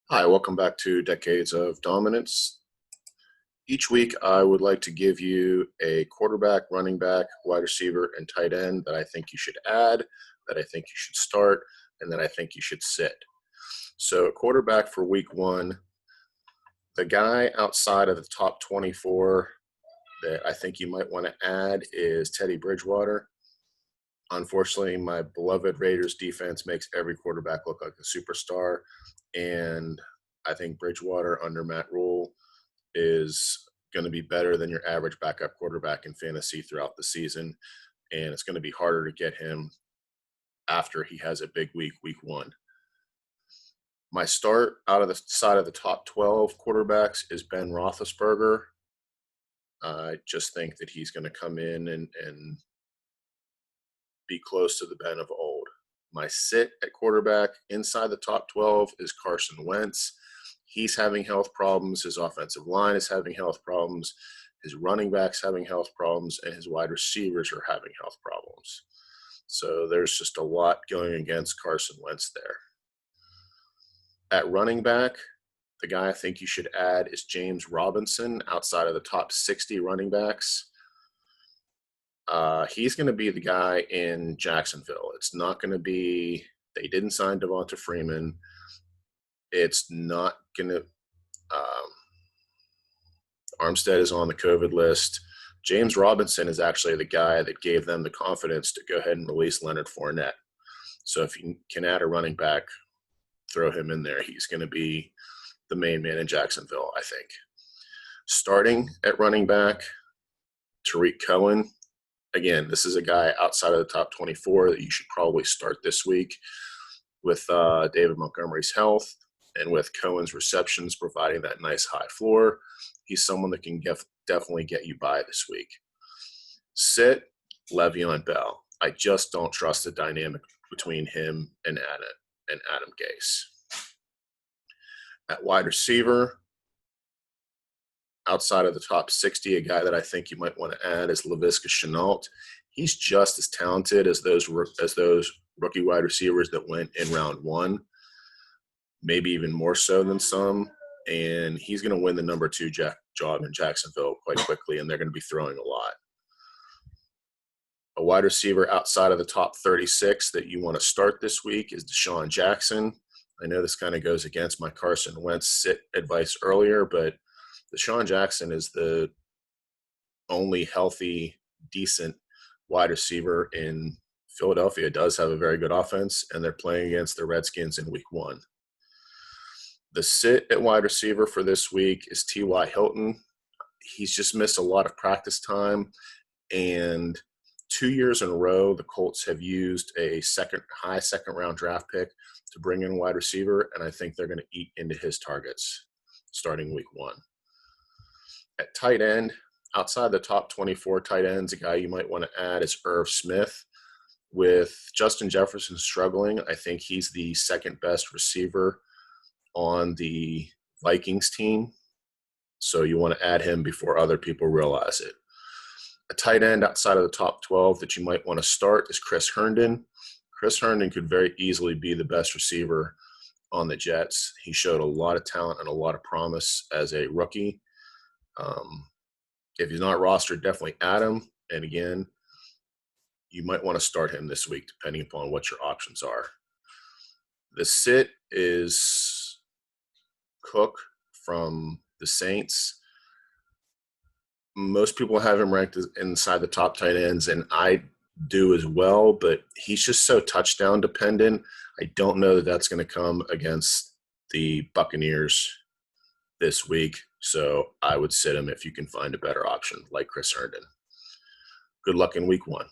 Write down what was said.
Hi, welcome back to Decades of Dominance. Each week, I would like to give you a quarterback, running back, wide receiver, and tight end that I think you should add, that I think you should start, and that I think you should sit. So, quarterback for week one, the guy outside of the top 24 that I think you might want to add is Teddy Bridgewater. Unfortunately, my beloved Raiders defense makes every quarterback look like a superstar, and I think Bridgewater under Matt Rule is going to be better than your average backup quarterback in fantasy throughout the season, and it's going to be harder to get him after he has a big week one. My start out of the side of the top 12 quarterbacks is Ben Roethlisberger. I just think that he's going to come in and be close to the Ben of old. My sit at quarterback inside the top 12 is Carson Wentz. He's having health problems. His offensive line is having health problems. His running back's having health problems, and his wide receivers are having health problems. So there's just a lot going against Carson Wentz there. At running back, the guy I think you should add is James Robinson outside of the top 60 running backs. He's going to be the guy in Jacksonville. It's not going to be – they didn't sign Devonta Freeman. It's not going to Armstead is on the COVID list. James Robinson is actually the guy that gave them the confidence to go ahead and release Leonard Fournette. So if you can add a running back, throw him in there. He's going to be the main man in Jacksonville, I think. Starting at running back, Tarik Cohen. Again, this is a guy outside of the top 24 that you should probably start this week with David Montgomery's health and with Cohen's receptions providing that nice high floor. He's someone that can definitely get you by this week. Sit, Le'Veon Bell. I just don't trust the dynamic between him and Adam Gase. At wide receiver, outside of the top 60, a guy that I think you might want to add is Laviska Shenault. He's just as talented as those rookie wide receivers that went in round one, maybe even more so than some. And he's going to win the number 2 job in Jacksonville quite quickly, and they're going to be throwing a lot. A wide receiver outside of the top 36 that you want to start this week is Deshaun Jackson. I know this kind of goes against my Carson Wentz sit advice earlier, but Deshaun Jackson is the only healthy, decent wide receiver in Philadelphia. Does have a very good offense, and they're playing against the Redskins in week one. The sit at wide receiver for this week is T.Y. Hilton. He's just missed a lot of practice time, and 2 years in a row, the Colts have used a high second round draft pick to bring in a wide receiver, and I think they're going to eat into his targets starting week one. At tight end, outside the top 24 tight ends, a guy you might want to add is Irv Smith. With Justin Jefferson struggling, I think he's the second best receiver on the Vikings team. So you want to add him before other people realize it. A tight end outside of the top 12 that you might want to start is Chris Herndon. Chris Herndon could very easily be the best receiver on the Jets. He showed a lot of talent and a lot of promise as a rookie. If he's not rostered, definitely add him. And again, you might want to start him this week depending upon what your options are. The sit is Cook from the Saints. Most people have him ranked inside the top tight ends, and I do as well, but he's just so touchdown dependent. I don't know that that's going to come against the Buccaneers this week, so I would sit him if you can find a better option like Chris Herndon. Good luck in week one.